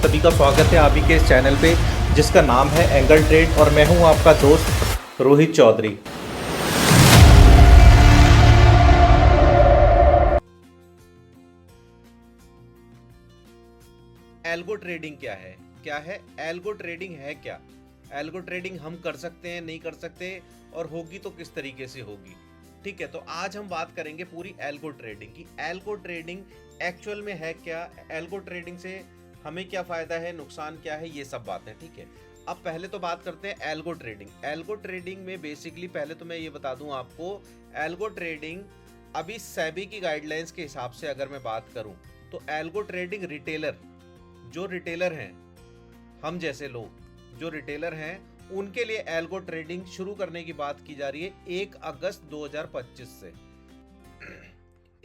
सभी का स्वागत है आप ही के इस चैनल पे जिसका नाम है एंगल ट्रेड और मैं हूं आपका दोस्त रोहित चौधरी। एल्गो ट्रेडिंग क्या है? एल्गो ट्रेडिंग है क्या? एल्गो ट्रेडिंग हम कर सकते हैं, नहीं कर सकते, और होगी तो किस तरीके से होगी? ठीक है, तो आज हम बात करेंगे पूरी एल्गो ट्रेडिंग की। एल्गो ट्रेडिंग एक्चुअल में है क्या, एल्गो ट्रेडिंग से हमें क्या फायदा है, नुकसान क्या है, ये सब बातें। ठीक है, अब पहले तो बात करते हैं एल्गो ट्रेडिंग। एल्गो ट्रेडिंग में बेसिकली पहले तो मैं ये बता दूं आपको, एल्गो ट्रेडिंग अभी सेबी की गाइडलाइंस के हिसाब से अगर मैं बात करूं तो एल्गो ट्रेडिंग रिटेलर, जो रिटेलर हैं, हम जैसे लोग जो रिटेलर हैं, उनके लिए एल्गो ट्रेडिंग शुरू करने की बात की जा रही है 1 अगस्त 2025 से।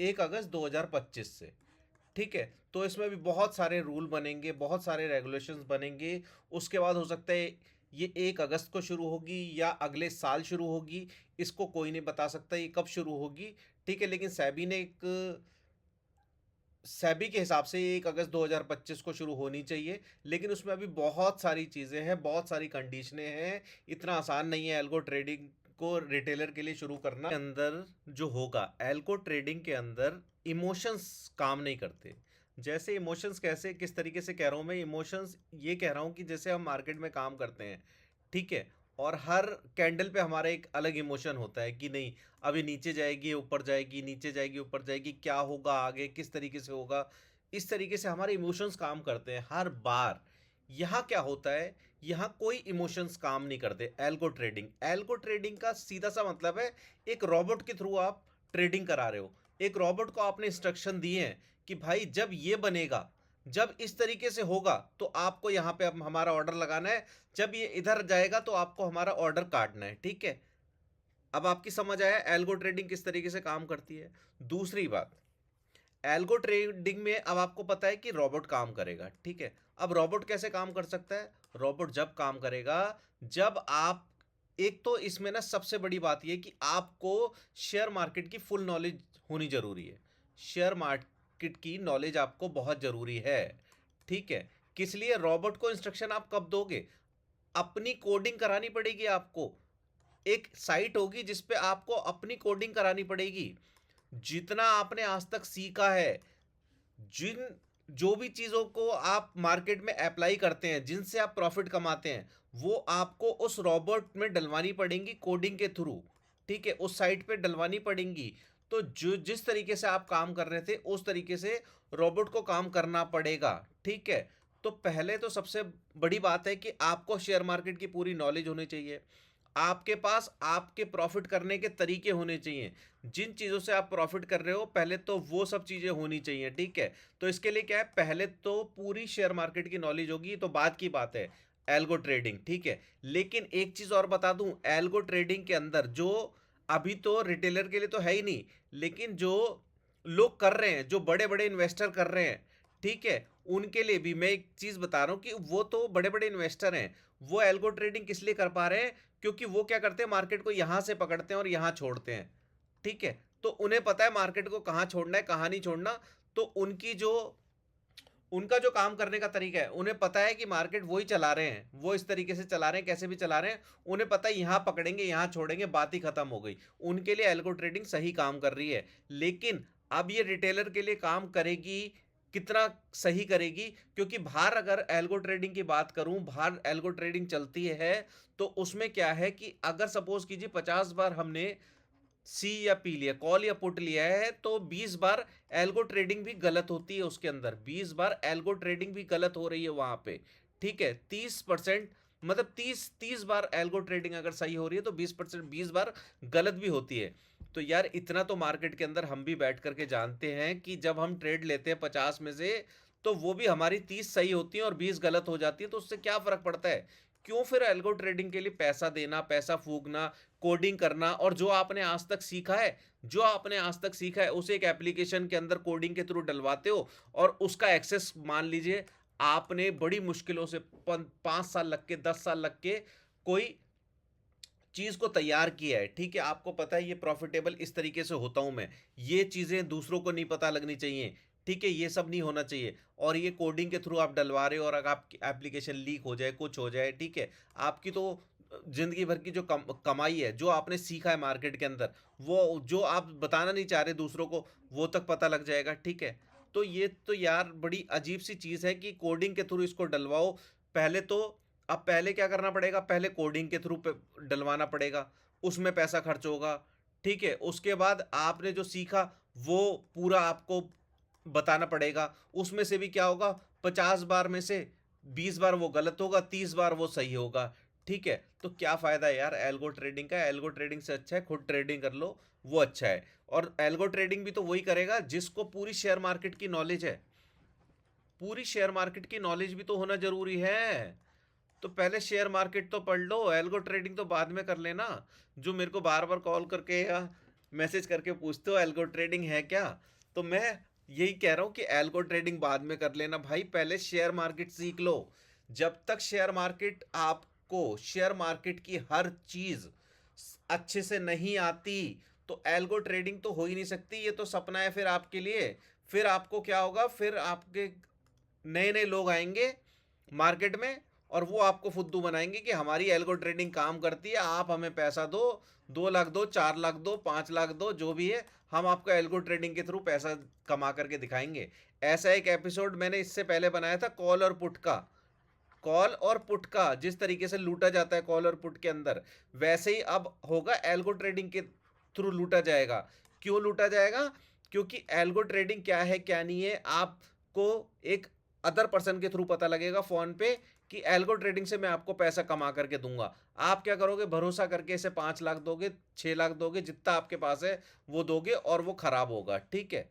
1 अगस्त 2025 से। ठीक है, तो इसमें भी बहुत सारे रूल बनेंगे, बहुत सारे रेगुलेशंस बनेंगे। उसके बाद हो सकता है ये 1 अगस्त को शुरू होगी या अगले साल शुरू होगी, इसको कोई नहीं बता सकता ये कब शुरू होगी। ठीक है, लेकिन सेबी के हिसाब से 1 अगस्त 2025 को शुरू होनी चाहिए, लेकिन उसमें अभी बहुत सारी चीज़ें हैं, बहुत सारी कंडीशनें हैं। इतना आसान नहीं है एल्गो ट्रेडिंग को रिटेलर के लिए शुरू करना। अंदर जो होगा एल्गो ट्रेडिंग के अंदर इमोशंस काम नहीं करते। जैसे इमोशंस कैसे, किस तरीके से कह रहा हूँ मैं? इमोशंस ये कह रहा हूँ कि जैसे हम मार्केट में काम करते हैं, ठीक है, और हर कैंडल पे हमारा एक अलग इमोशन होता है कि नहीं अभी नीचे जाएगी ऊपर जाएगी, नीचे जाएगी ऊपर जाएगी, क्या होगा आगे, किस तरीके से होगा। इस तरीके से हमारे इमोशंस काम करते हैं हर बार। यहाँ क्या होता है, यहाँ कोई इमोशंस काम नहीं करते। एल्गो ट्रेडिंग का सीधा सा मतलब है एक रोबोट के थ्रू आप ट्रेडिंग करा रहे हो। एक रोबोट को आपने इंस्ट्रक्शन दिए हैं कि भाई जब ये बनेगा, जब इस तरीके से होगा तो आपको यहाँ पे अब हमारा ऑर्डर लगाना है, जब ये इधर जाएगा तो आपको हमारा ऑर्डर काटना है। ठीक है, अब आपकी समझ आया एल्गो ट्रेडिंग किस तरीके से काम करती है। दूसरी बात, एल्गो ट्रेडिंग में अब आपको पता है कि रोबोट काम करेगा। ठीक है, अब रोबोट कैसे काम कर सकता है? रोबोट जब काम करेगा जब आप, एक तो इसमें ना सबसे बड़ी बात यह कि आपको शेयर मार्केट की फुल नॉलेज होनी जरूरी है। शेयर मार्केट की नॉलेज आपको बहुत जरूरी है। ठीक है, किस लिए? रोबोट को इंस्ट्रक्शन आप कब दोगे? अपनी कोडिंग करानी पड़ेगी आपको। एक साइट होगी जिस पे आपको अपनी कोडिंग करानी पड़ेगी। जितना आपने आज तक सीखा है, जिन जो भी चीज़ों को आप मार्केट में अप्लाई करते हैं, जिनसे आप प्रॉफिट कमाते हैं, वो आपको उस रोबोट में डलवानी पड़ेंगी कोडिंग के थ्रू। ठीक है, उस साइट पे डलवानी पड़ेंगी। तो जो जिस तरीके से आप काम कर रहे थे उस तरीके से रोबोट को काम करना पड़ेगा। ठीक है, तो पहले तो सबसे बड़ी बात है कि आपको शेयर मार्केट की पूरी नॉलेज होनी चाहिए। आपके पास आपके प्रॉफिट करने के तरीके होने चाहिए। जिन चीज़ों से आप प्रॉफिट कर रहे हो पहले तो वो सब चीज़ें होनी चाहिए। ठीक है, तो इसके लिए क्या है, पहले तो पूरी शेयर मार्केट की नॉलेज होगी, तो बात की बात है एल्गो ट्रेडिंग। ठीक है, लेकिन एक चीज़ और बता दूं, एल्गो ट्रेडिंग के अंदर जो अभी तो रिटेलर के लिए तो है ही नहीं, लेकिन जो लोग कर रहे हैं, जो बड़े बड़े इन्वेस्टर कर रहे हैं, ठीक है, उनके लिए भी मैं एक चीज़ बता रहा हूँ कि वो तो बड़े बड़े इन्वेस्टर हैं। वो एल्गो ट्रेडिंग किस लिए कर पा रहे हैं? क्योंकि वो क्या करते हैं, मार्केट को यहां से पकड़ते हैं और यहां छोड़ते हैं। ठीक है, तो उन्हें पता है मार्केट को कहां छोड़ना है कहां नहीं छोड़ना। तो उनका जो काम करने का तरीका है, उन्हें पता है कि मार्केट वही चला रहे हैं, वो इस तरीके से चला रहे हैं, कैसे भी चला रहे हैं। उन्हें पता है यहां पकड़ेंगे यहां छोड़ेंगे, बात ही खत्म हो गई। उनके लिए एल्गो ट्रेडिंग सही काम कर रही है। लेकिन अब ये रिटेलर के लिए काम करेगी, कितना सही करेगी? क्योंकि बाहर अगर एल्गो ट्रेडिंग की बात करूं, बाहर एल्गो ट्रेडिंग चलती है तो उसमें क्या है कि अगर सपोज कीजिए 50 बार हमने सी या पी लिया, कॉल या पुट लिया है, तो 20 बार एल्गो ट्रेडिंग भी गलत होती है उसके अंदर। 20 बार एल्गो ट्रेडिंग भी गलत हो रही है वहां पे। ठीक है, 30%, मतलब 30 बार एल्गो ट्रेडिंग अगर सही हो रही है तो 20%, 20 बार गलत भी होती है। तो यार इतना तो मार्केट के अंदर हम भी बैठ करके जानते हैं कि जब हम ट्रेड लेते हैं 50 में से, तो वो भी हमारी 30 सही होती है और 20 गलत हो जाती है, तो उससे क्या फर्क पड़ता है? क्यों फिर एल्गो ट्रेडिंग के लिए पैसा देना, पैसा फूकना, कोडिंग करना? और जो आपने आज तक सीखा है, जो आपने आज तक सीखा है उसे एक एप्लीकेशन के अंदर कोडिंग के थ्रू डलवाते हो, और उसका एक्सेस मान लीजिए आपने बड़ी मुश्किलों से 5 साल लग के, 10 साल लग के कोई चीज को तैयार किया है। ठीक है, आपको पता है ये प्रॉफिटेबल इस तरीके से होता हूं मैं, ये चीजें दूसरों को नहीं पता लगनी चाहिए। ठीक है, ये सब नहीं होना चाहिए। और ये कोडिंग के थ्रू आप डलवा रहे हो और अगर आपकी एप्लीकेशन लीक हो जाए, कुछ हो जाए, ठीक है, आपकी तो जिंदगी भर की जो कमाई है, जो आपने सीखा है मार्केट के अंदर, वो जो आप बताना नहीं चाह रहे दूसरों को, वो तक पता लग जाएगा। ठीक है, तो ये तो यार बड़ी अजीब सी चीज़ है कि कोडिंग के थ्रू इसको डलवाओ। पहले तो अब पहले क्या करना पड़ेगा, पहले कोडिंग के थ्रू डलवाना पड़ेगा, उसमें पैसा खर्च होगा। ठीक है, उसके बाद आपने जो सीखा वो पूरा आपको बताना पड़ेगा। उसमें से भी क्या होगा, 50 बार में से 20 बार वो गलत होगा, 30 बार वो सही होगा। ठीक है, तो क्या फ़ायदा है यार एल्गो ट्रेडिंग का। एल्गो ट्रेडिंग से अच्छा है खुद ट्रेडिंग कर लो, वो अच्छा है। और एल्गो ट्रेडिंग भी तो वही करेगा जिसको पूरी शेयर मार्केट की नॉलेज है। पूरी शेयर मार्केट की नॉलेज भी तो होना जरूरी है। तो पहले शेयर मार्केट तो पढ़ लो, एल्गो ट्रेडिंग तो बाद में कर लेना। जो मेरे को बार बार कॉल करके या मैसेज करके पूछते हो एल्गो ट्रेडिंग है क्या, तो मैं यही कह रहा हूँ कि एल्गो ट्रेडिंग बाद में कर लेना भाई, पहले शेयर मार्केट सीख लो। जब तक शेयर मार्केट आपको शेयर मार्केट की हर चीज अच्छे से नहीं आती, तो एल्गो ट्रेडिंग तो हो ही नहीं सकती। ये तो सपना है फिर आपके लिए। फिर आपको क्या होगा, फिर आपके नए नए लोग आएंगे मार्केट में और वो आपको फुद्दू बनाएंगे कि हमारी एल्गो ट्रेडिंग काम करती है, आप हमें पैसा दो, 2 लाख दो, 4 लाख दो, 5 लाख दो, जो भी है, हम आपको एल्गो ट्रेडिंग के थ्रू पैसा कमा करके दिखाएंगे। ऐसा एक एपिसोड मैंने इससे पहले बनाया था कॉल और पुट का। कॉल और पुट का जिस तरीके से लूटा जाता है कॉल और पुट के अंदर, वैसे ही अब होगा एल्गो ट्रेडिंग के थ्रू लूटा जाएगा। क्यों लूटा जाएगा, क्योंकि एल्गो ट्रेडिंग क्या है क्या नहीं है आपको एक अदर पर्सन के थ्रू पता लगेगा फोन पे कि एल्गो ट्रेडिंग से मैं आपको पैसा कमा करके दूंगा। आप क्या करोगे, भरोसा करके इसे 5 लाख दोगे, 6 लाख दोगे, जितना आपके पास है वो दोगे और वो खराब होगा। ठीक है,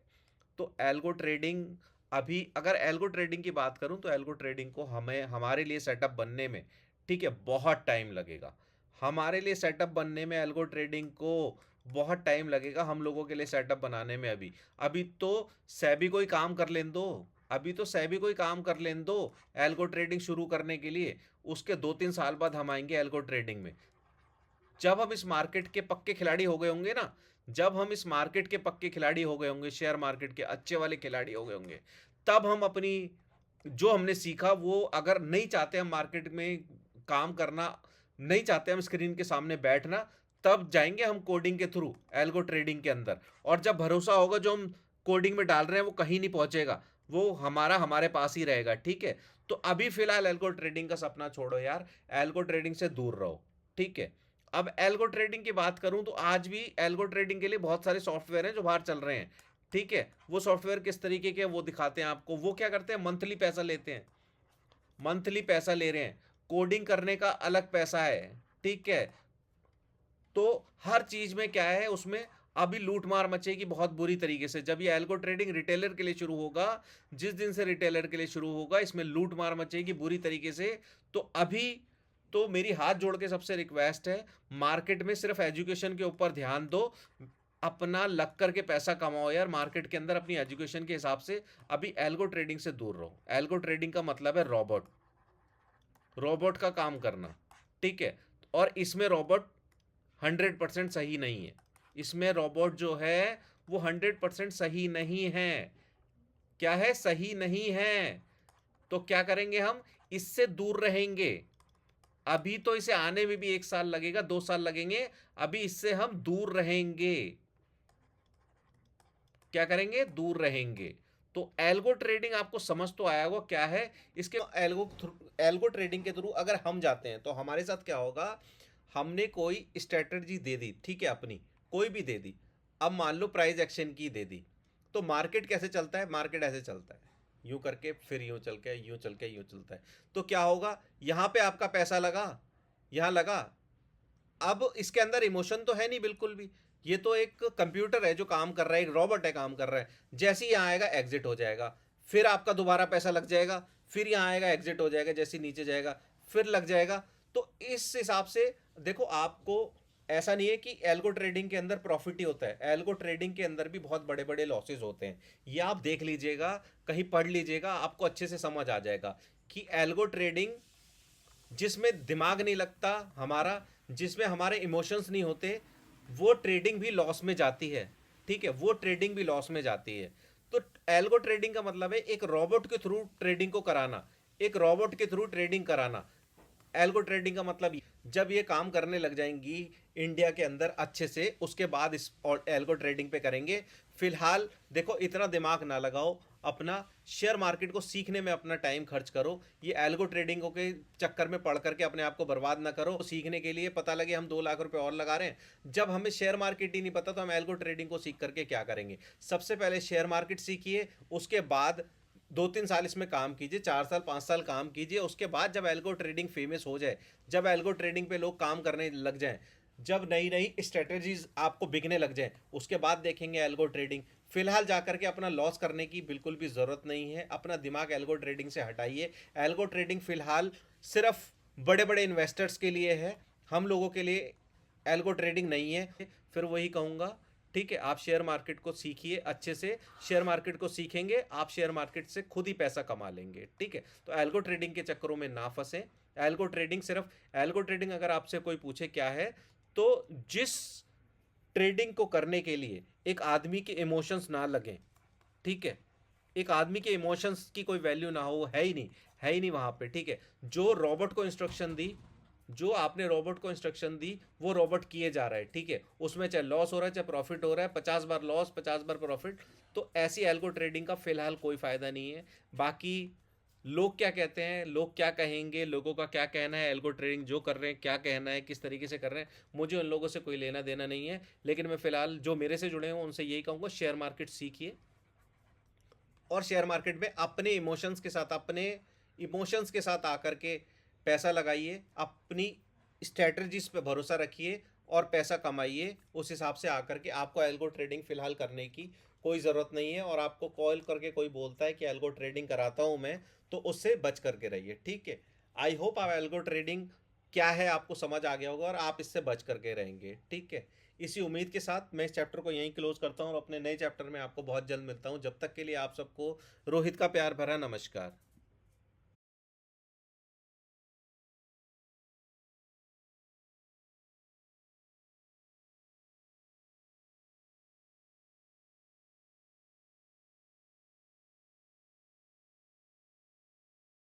तो एल्गो ट्रेडिंग, अभी अगर एल्गो ट्रेडिंग की बात करूं तो एल्गो ट्रेडिंग को हमें हमारे लिए सेटअप बनने में, ठीक है, बहुत टाइम लगेगा। हमारे लिए सेटअप बनने में एल्गो ट्रेडिंग को बहुत टाइम लगेगा, हम लोगों के लिए सेटअप बनाने में। अभी अभी तो सेबी कोई काम कर लेन दो, अभी तो सेबी कोई काम कर लेन दो एल्गो ट्रेडिंग शुरू करने के लिए। उसके 2-3 साल बाद हम आएंगे एल्गो ट्रेडिंग में। जब हम इस मार्केट के पक्के खिलाड़ी हो गए होंगे ना, जब हम इस मार्केट के पक्के खिलाड़ी हो गए होंगे, शेयर मार्केट के अच्छे वाले खिलाड़ी हो गए होंगे, तब हम अपनी जो हमने सीखा वो, अगर नहीं चाहते हम मार्केट में काम करना, नहीं चाहते हम स्क्रीन के सामने बैठना, तब जाएंगे हम कोडिंग के थ्रू एल्गो ट्रेडिंग के अंदर। और जब भरोसा होगा जो हम कोडिंग में डाल रहे हैं वो कहीं नहीं पहुंचेगा, वो हमारे पास ही रहेगा। ठीक है, तो अभी फिलहाल एल्गो ट्रेडिंग का सपना छोड़ो यार, एल्गो ट्रेडिंग से दूर रहो। ठीक है, अब एल्गो ट्रेडिंग की बात करूं तो आज भी एल्गो ट्रेडिंग के लिए बहुत सारे सॉफ्टवेयर हैं जो बाहर चल रहे हैं। ठीक है, वो सॉफ्टवेयर किस तरीके के वो दिखाते हैं आपको। वो क्या करते हैं, मंथली पैसा लेते हैं, मंथली पैसा ले रहे हैं, कोडिंग करने का अलग पैसा है। ठीक है, तो हर चीज में क्या है उसमें, अभी लूट मार मचेगी बहुत बुरी तरीके से। जब ये एल्गो ट्रेडिंग रिटेलर के लिए शुरू होगा, जिस दिन से रिटेलर के लिए शुरू होगा, इसमें लूट मार मचेगी बुरी तरीके से। तो अभी तो मेरी हाथ जोड़ के सबसे रिक्वेस्ट है, मार्केट में सिर्फ एजुकेशन के ऊपर ध्यान दो, अपना लग करके पैसा कमाओ यार मार्केट के अंदर अपनी एजुकेशन के हिसाब से। अभी एल्गो ट्रेडिंग से दूर रहो। एल्गो ट्रेडिंग का मतलब है रोबोट, रोबोट का काम करना। ठीक है, और इसमें रोबोट 100% सही नहीं है। इसमें रोबोट जो है वो 100% सही नहीं है। क्या है, सही नहीं है। तो क्या करेंगे हम, इससे दूर रहेंगे। अभी तो इसे आने में भी 1 साल लगेगा, 2 साल लगेंगे, अभी इससे हम दूर रहेंगे। क्या करेंगे, दूर रहेंगे। तो एल्गो ट्रेडिंग आपको समझ तो आया होगा क्या है इसके। एल्गो ट्रेडिंग के थ्रू अगर हम जाते हैं तो हमारे साथ क्या होगा, हमने कोई स्ट्रेटजी दे दी, ठीक है, अपनी कोई भी दे दी। अब मान लो प्राइस एक्शन की दे दी, तो मार्केट कैसे चलता है, मार्केट ऐसे चलता है, यूं करके फिर यूं चल के यूं चल के यूं चलता है। तो क्या होगा, यहाँ पे आपका पैसा लगा, यहाँ लगा। अब इसके अंदर इमोशन तो है नहीं बिल्कुल भी, ये तो एक कंप्यूटर है जो काम कर रहा है, एक रोबोट है काम कर रहा है। जैसे ही यहाँ आएगा एग्जिट हो जाएगा, फिर आपका दोबारा पैसा लग जाएगा, फिर यहाँ आएगा एग्जिट हो जाएगा, जैसे ही नीचे जाएगा फिर लग जाएगा। तो इस हिसाब से देखो, आपको ऐसा नहीं है कि एल्गो ट्रेडिंग के अंदर प्रॉफिट ही होता है, एल्गो ट्रेडिंग के अंदर भी बहुत बड़े बड़े लॉसेस होते हैं। ये आप देख लीजिएगा, कहीं पढ़ लीजिएगा, आपको अच्छे से समझ आ जाएगा कि एल्गो ट्रेडिंग जिसमें दिमाग नहीं लगता हमारा, जिसमें हमारे इमोशंस नहीं होते, वो ट्रेडिंग भी लॉस में जाती है। ठीक है, वो ट्रेडिंग भी लॉस में जाती है। तो एल्गो ट्रेडिंग का मतलब है एक रोबोट के थ्रू ट्रेडिंग को कराना, एक रोबोट के थ्रू ट्रेडिंग कराना। एल्गो ट्रेडिंग का मतलब जब ये काम करने लग जाएंगी इंडिया के अंदर अच्छे से, उसके बाद इस एल्गो ट्रेडिंग पे करेंगे। फिलहाल देखो इतना दिमाग ना लगाओ, अपना शेयर मार्केट को सीखने में अपना टाइम खर्च करो। ये एल्गो ट्रेडिंग के चक्कर में पढ़ करके अपने आप को बर्बाद ना करो। सीखने के लिए पता लगे हम 2 लाख रुपए और लगा रहे हैं, जब हमें शेयर मार्केट ही नहीं पता तो हम एल्गो ट्रेडिंग को सीख करके क्या करेंगे। सबसे पहले शेयर मार्केट सीखिए, उसके बाद 2-3 साल इसमें काम कीजिए, 4 साल 5 साल काम कीजिए। उसके बाद जब एल्गो ट्रेडिंग फेमस हो जाए, जब एल्गो ट्रेडिंग पे लोग काम करने लग जाएं, जब नई नई स्ट्रेटजीज आपको बिकने लग जाएं, उसके बाद देखेंगे एल्गो ट्रेडिंग। फिलहाल जाकर के अपना लॉस करने की बिल्कुल भी ज़रूरत नहीं है, अपना दिमाग एल्गो ट्रेडिंग से हटाइए। एल्गो ट्रेडिंग फिलहाल सिर्फ बड़े बड़े इन्वेस्टर्स के लिए है, हम लोगों के लिए एल्गो ट्रेडिंग नहीं है। फिर वही कहूँगा, ठीक है, आप शेयर मार्केट को सीखिए अच्छे से। शेयर मार्केट को सीखेंगे आप, शेयर मार्केट से खुद ही पैसा कमा लेंगे, ठीक है। तो एल्गो ट्रेडिंग के चक्करों में ना फंसे। एल्गो ट्रेडिंग सिर्फ, एल्गो ट्रेडिंग अगर आपसे कोई पूछे क्या है, तो जिस ट्रेडिंग को करने के लिए एक आदमी के इमोशंस ना लगें, ठीक है, एक आदमी के इमोशंस की कोई वैल्यू ना हो, है ही नहीं, है ही नहीं वहां पे, ठीक है। जो रोबोट को इंस्ट्रक्शन दी, जो आपने रोबोट को इंस्ट्रक्शन दी वो रोबोट किए जा रहा है, ठीक है। उसमें चाहे लॉस हो रहा है चाहे प्रॉफिट हो रहा है, 50 बार लॉस 50 बार प्रॉफिट। तो ऐसी एल्गो ट्रेडिंग का फिलहाल कोई फायदा नहीं है। बाकी लोग क्या कहते हैं, लोग क्या कहेंगे, लोगों का क्या कहना है एल्गो ट्रेडिंग जो कर रहे हैं, क्या कहना है, किस तरीके से कर रहे हैं, मुझे उन लोगों से कोई लेना देना नहीं है। लेकिन मैं फिलहाल जो मेरे से जुड़े हैं उनसे यही कहूँगा, शेयर मार्केट सीखिए और शेयर मार्केट में अपने इमोशंस के साथ, अपने इमोशंस के साथ आकर के पैसा लगाइए, अपनी स्ट्रेटजीज पे भरोसा रखिए और पैसा कमाइए। उस हिसाब से आकर के आपको एल्गो ट्रेडिंग फिलहाल करने की कोई ज़रूरत नहीं है। और आपको कॉल करके कोई बोलता है कि एल्गो ट्रेडिंग कराता हूँ मैं, तो उससे बच करके रहिए, ठीक है। आई होप आप एल्गो ट्रेडिंग क्या है आपको समझ आ गया होगा और आप इससे बच करके रहेंगे, ठीक है। इसी उम्मीद के साथ मैं इस चैप्टर को यहीं क्लोज करता हूँ और अपने नए चैप्टर में आपको बहुत जल्द मिलता हूँ। जब तक के लिए आप सबको रोहित का प्यार भरा नमस्कार।